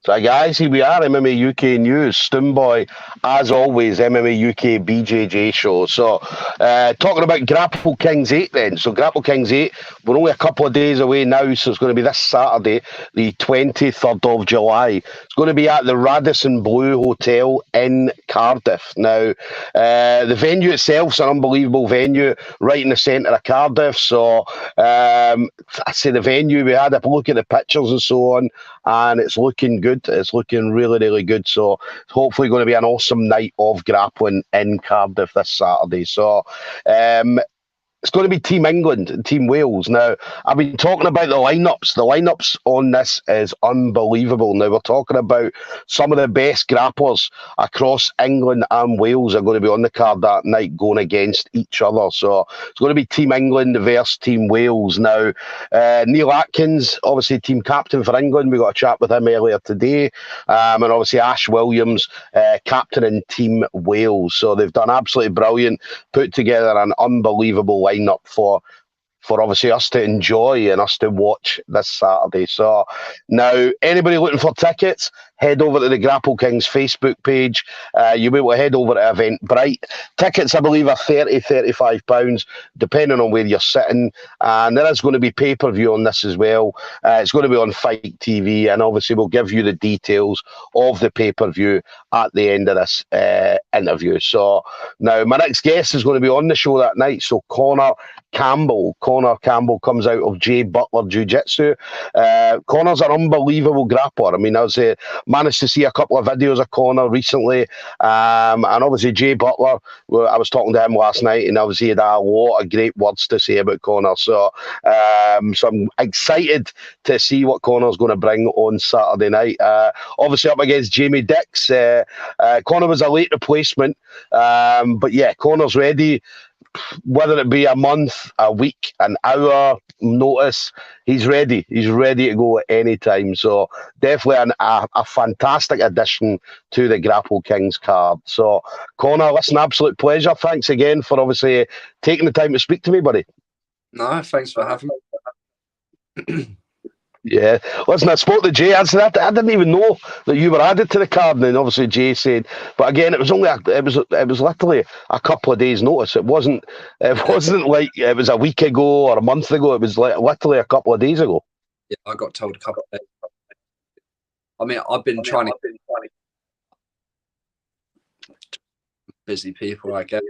So guys, here we are, MMA UK News, Stoomboy, as always, MMA UK BJJ show. So, talking about Grapple Kings 8 then. So Grapple Kings 8, we're only a couple of days away now, so it's going to be this Saturday, the 23rd of July. It's going to be at the Radisson Blu Hotel in Cardiff. Now, the venue itself is an unbelievable venue, right in the centre of Cardiff. So, I say the venue, we had a look at the pictures and so on, and it's looking good. It's looking really, really good. So it's hopefully going to be an awesome night of grappling in Cardiff this Saturday. So it's going to be Team England and Team Wales. Now, I've been talking about the lineups. The lineups on this is unbelievable. Now, we're talking about some of the best grapplers across England and Wales are going to be on the card that night going against each other. So it's going to be Team England versus Team Wales. Now, Neil Atkins, obviously team captain for England. We got a chat with him earlier today. And obviously Ash Williams, captain in Team Wales. So they've done absolutely brilliant, put together an unbelievable lineup for obviously us to enjoy and us to watch this Saturday. So now, anybody looking for tickets, head over to the Grapple Kings Facebook page. You'll be able to head over to Eventbrite. Tickets, I believe, are £30, £35, depending on where you're sitting. And there is going to be pay-per-view on this as well. It's going to be on Fight TV, and obviously we'll give you the details of the pay-per-view at the end of this interview. So now, my next guest is going to be on the show that night. So Campbell Campbell comes out of Butler Jiu Jitsu. Connor's an unbelievable grappler. I mean, I was managed to see a couple of videos of Connor recently, and obviously Butler, I was talking to him last night, and obviously he had a lot of great words to say about Connor. So I'm excited to see what Connor's going to bring on Saturday night. Obviously up against Jamie Dix. Connor was a late replacement, but yeah, Connor's ready. Whether it be a month, a week, an hour notice, he's ready. He's ready to go at any time. So definitely a fantastic addition to the Grapple Kings card. So Connor, listen, absolute pleasure. Thanks again for obviously taking the time to speak to me, buddy. No, thanks for having me. Yeah, listen, I spoke to Jay. I said I didn't even know that you were added to the card, and then obviously Jay said. But again, it was only it was literally a couple of days' notice. It wasn't like it was a week ago or a month ago. It was like literally a couple of days ago. Yeah, I got told a couple of days. I mean, I've been trying to busy people, I guess.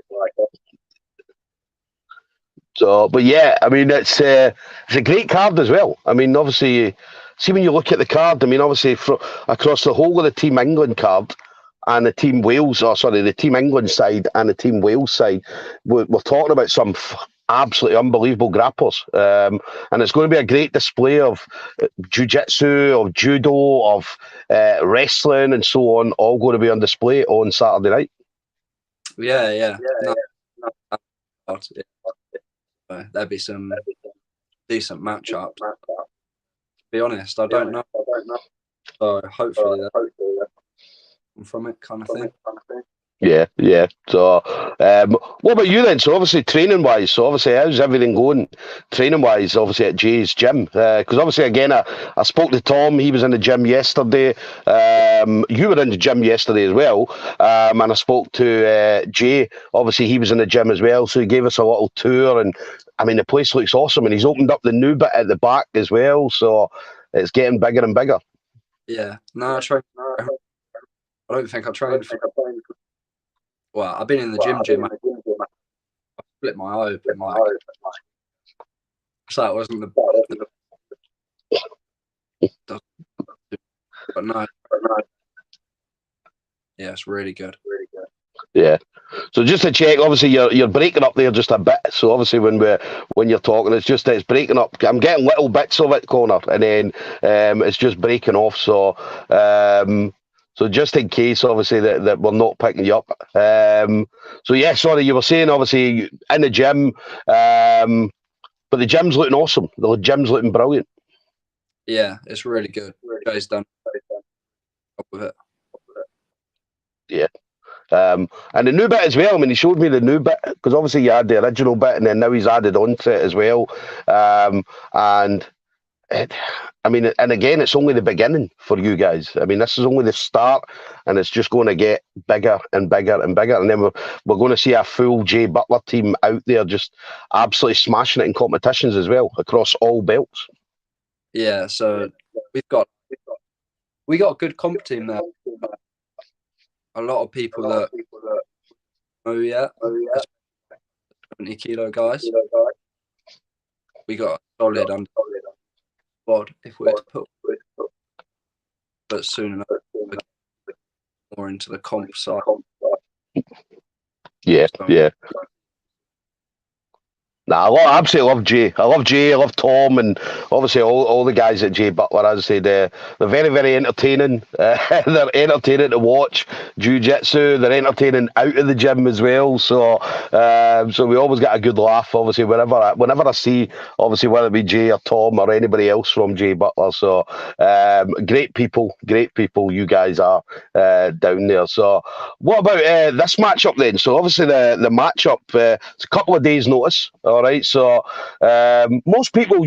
So, but yeah, I mean, it's a great card as well. I mean, obviously, see when you look at the card, I mean, obviously, across the whole of the Team England card and the Team Wales, the Team England side and the Team Wales side, we're talking about some absolutely unbelievable grapplers. And it's going to be a great display of jiu-jitsu, of judo, of wrestling and so on, all going to be on display on Saturday night. Yeah. There'll be some decent matchups. To be honest, I don't know. So hopefully from it kind of thing. Yeah. So, what about you then? So, obviously, training-wise, how's everything going training-wise, obviously, at Jay's gym? Because, obviously, again, I spoke to Tom. He was in the gym yesterday. You were in the gym yesterday as well. And I spoke to Jay. Obviously, he was in the gym as well. So, he gave us a little tour. And, I mean, the place looks awesome. And he's opened up the new bit at the back as well. So, it's getting bigger and bigger. Yeah. No, I don't think I trained for... Well, I've been in the gym. I split my eye open. So it wasn't the but no. Yeah, it's really good. Yeah. So just to check, obviously you're breaking up there just a bit. So obviously when you're talking, it's breaking up. I'm getting little bits of it, Connor, and then it's just breaking off. So so just in case, obviously, that we're not picking you up. So yeah, sorry, you were saying obviously in the gym, but the gym's looking awesome. The gym's looking brilliant. Yeah, it's really good. Jay's done with it. Yeah. And the new bit as well. I mean, he showed me the new bit because obviously you had the original bit, and then now he's added on to it as well. And I mean, and again, it's only the beginning for you guys. I mean, this is only the start, and it's just going to get bigger and bigger and bigger. And then we're going to see a full Jay Butler team out there just absolutely smashing it in competitions as well across all belts. Yeah, so we got a good comp team there. A lot of people that know yet, 70-kilo guys. We got a solid under squad if we're to put, but soon enough more into the comp side. Yeah, yeah. Nah, I absolutely love Jay. I love Jay. I love Tom, and obviously all the guys at Jay Butler. As I said, they're very, very entertaining. They're entertaining to watch. Jiu Jitsu. They're entertaining out of the gym as well. So, so we always get a good laugh. Obviously, whenever I see, obviously whether it be Jay or Tom or anybody else from Jay Butler. So, great people. You guys are down there. So, what about this matchup then? So, obviously the matchup. It's a couple of days' notice. All right, so most people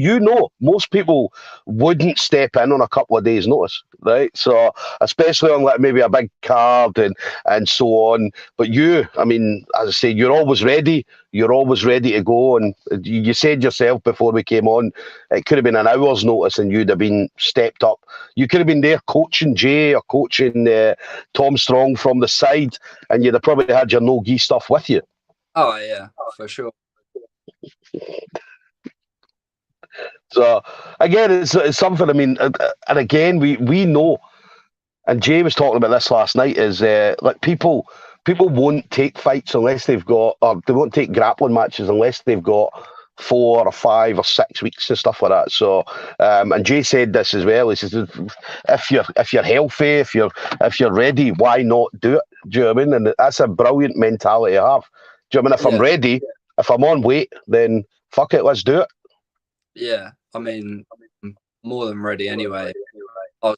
wouldn't step in on a couple of days' notice, right? So especially on like maybe a big card and so on. But you, I mean, as I say, you're always ready. You're always ready to go. And you said yourself before we came on, it could have been an hour's notice and you'd have been stepped up. You could have been there coaching Jay or coaching Tom Strong from the side, and you'd have probably had your no-gi stuff with you. Oh yeah, for sure. So again, it's something. I mean, and again, we know, and Jay was talking about this last night. Is like people won't take fights unless they've got, or they won't take grappling matches unless they've got 4 or 5 or 6 weeks and stuff like that. So, and Jay said this as well. He says, if you're healthy, if you're ready, why not do it? Do you know what I mean? And that's a brilliant mentality to have. Do you know what I mean? If I'm ready, if I'm on weight, then fuck it, let's do it. Yeah, I mean, I'm more than ready anyway. I was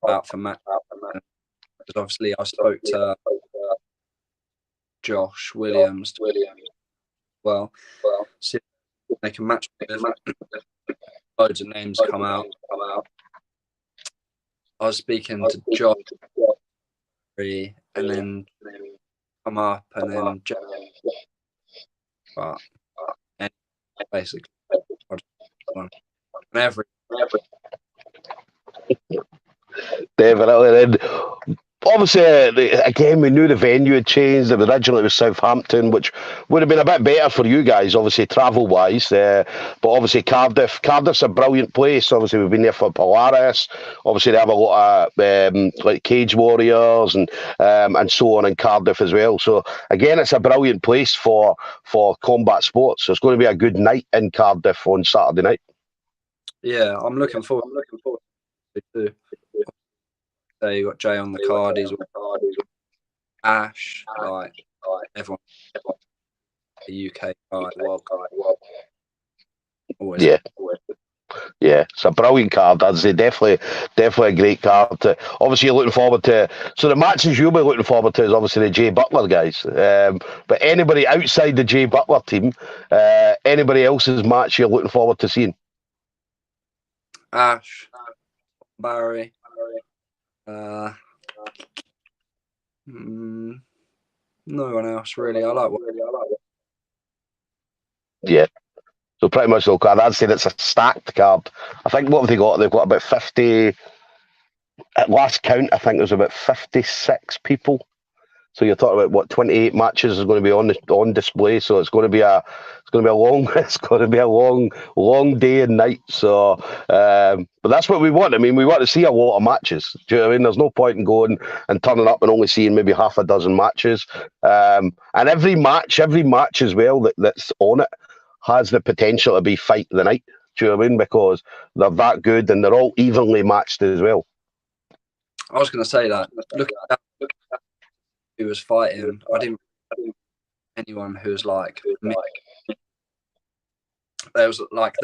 out for match because obviously I spoke to Josh Williams. Well, see if they can match with loads of names come out. I was speaking to Josh, and then come up, and then Josh. But basically, Definitely. And obviously, again, we knew the venue had changed. Originally, it was Southampton, which would have been a bit better for you guys, obviously, travel-wise. But obviously, Cardiff's a brilliant place. Obviously, we've been there for Polaris. Obviously, they have a lot of like Cage Warriors and so on in Cardiff as well. So, again, it's a brilliant place for combat sports. So, it's going to be a good night in Cardiff on Saturday night. Yeah, I'm looking forward to it. So you got Jay on the card, he's Ash, like everyone, the UK card, world card. Always. Yeah, it's a brilliant card. I'd say definitely a great card. Obviously, you're looking forward to. So the matches you'll be looking forward to is obviously the Jay Butler guys. But anybody outside the Jay Butler team, anybody else's match you're looking forward to seeing? Ash, Barry. No one else really. I like it. Yeah. So pretty much the card. I'd say it's a stacked card. I think what have they got? They've got about 50. At last count, I think there's about 56 people. So you're talking about what 28 matches is going to be on display. So it's going to be a long day and night. So, but that's what we want. I mean, we want to see a lot of matches. Do you know what I mean? There's no point in going and turning up and only seeing maybe half a dozen matches. And every match as well that's on it has the potential to be fight of the night. Do you know what I mean? Because they're that good and they're all evenly matched as well. I was going to say that. Look at who was fighting. I didn't anyone who was like me. There was a lot.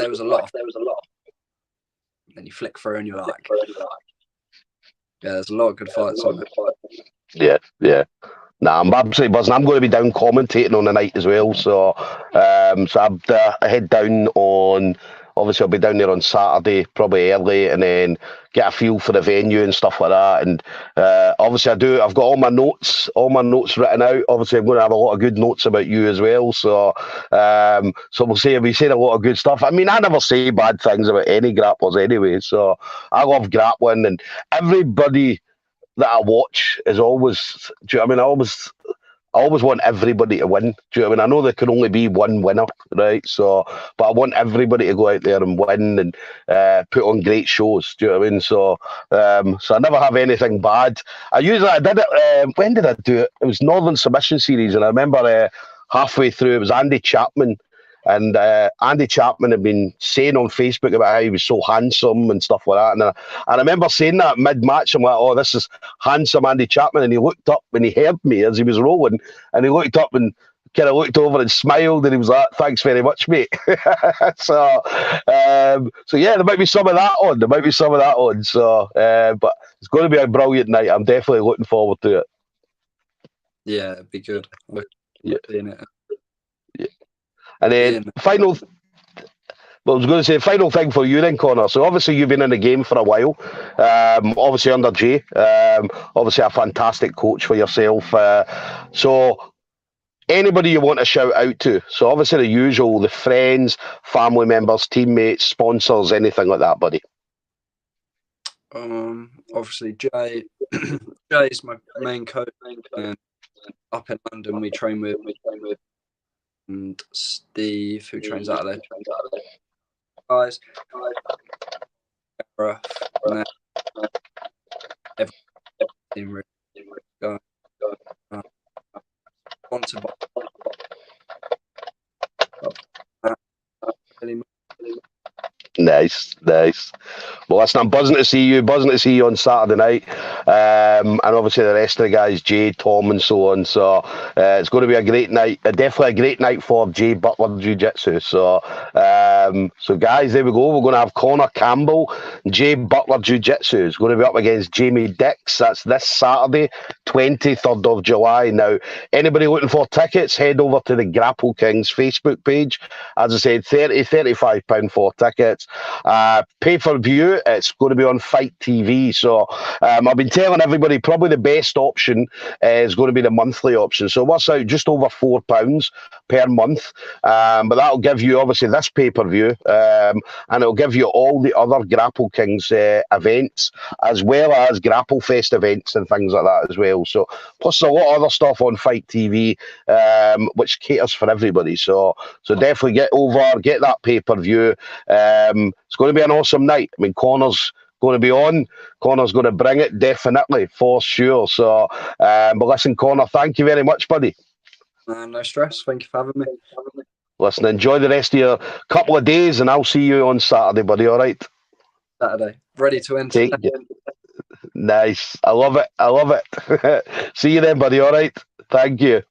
And then you flick through and you're like, yeah, there's a lot of good fights on it. Yeah. Nah, I'm absolutely buzzing. I'm going to be down commentating on the night as well. So, I head down on obviously I'll be down there on Saturday, probably early, and then get a feel for the venue and stuff like that. And obviously I've got all my notes written out. Obviously I'm going to have a lot of good notes about you as well. So we'll be saying a lot of good stuff. I mean, I never say bad things about any grapplers anyway. So I love grappling, and everybody that I watch is always. Do you know what I mean? I always want everybody to win. Do you know what I mean? I know there can only be one winner, right? So, but I want everybody to go out there and win and put on great shows. Do you know what I mean? So, so I never have anything bad. I did it. When did I do it? It was Northern Submission Series, and I remember halfway through it was Andy Chapman. And Andy Chapman had been saying on Facebook about how he was so handsome and stuff like that. And I remember saying that mid-match. I'm like, oh, this is handsome Andy Chapman. And he looked up and he heard me as he was rolling. And he looked up and kind of looked over and smiled. And he was like, thanks very much, mate. So yeah, there might be some of that on. So, but it's going to be a brilliant night. I'm definitely looking forward to it. Yeah, it'd be good. Yeah. It. Yeah. And then I was going to say, final thing for you then, Connor. So obviously you've been in the game for a while, obviously under Jay, obviously a fantastic coach for yourself. So anybody you want to shout out to? So obviously the usual, the friends, family members, teammates, sponsors, anything like that, buddy. Obviously Jay. Jay is my main coach, and up in London we train with. And Steve, who trains out of there. Guys. Nice. Well, listen, I'm buzzing to see you on Saturday night. And obviously the rest of the guys, Jay, Tom, and so on. So it's going to be a great night. Definitely a great night for Jay Butler Jiu Jitsu. So, so guys, there we go. We're going to have Connor Campbell, Jay Butler Jiu Jitsu. Is going to be up against Jamie Dix. That's this Saturday, 23rd of July. Now, anybody looking for tickets, head over to the Grapple Kings Facebook page. As I said, £35 for tickets. Pay-per-view, it's going to be on Fight TV. So I've been telling everybody probably the best option is going to be the monthly option. So it works out just over £4 per month. But that'll give you obviously this pay-per-view, and it'll give you all the other Grapple Kings events, as well as Grapple Fest events and things like that as well. So plus a lot of other stuff on Fight TV, which caters for everybody. So definitely get over, get that pay-per-view. It's going to be an awesome night. I mean, Connor's going to be on. Connor's going to bring it, definitely, for sure. So, but listen, Connor, thank you very much, buddy. No stress. Thank you for having me. Listen, enjoy the rest of your couple of days, and I'll see you on Saturday, buddy, all right? Saturday. Ready to enter. Nice. I love it. See you then, buddy, all right? Thank you.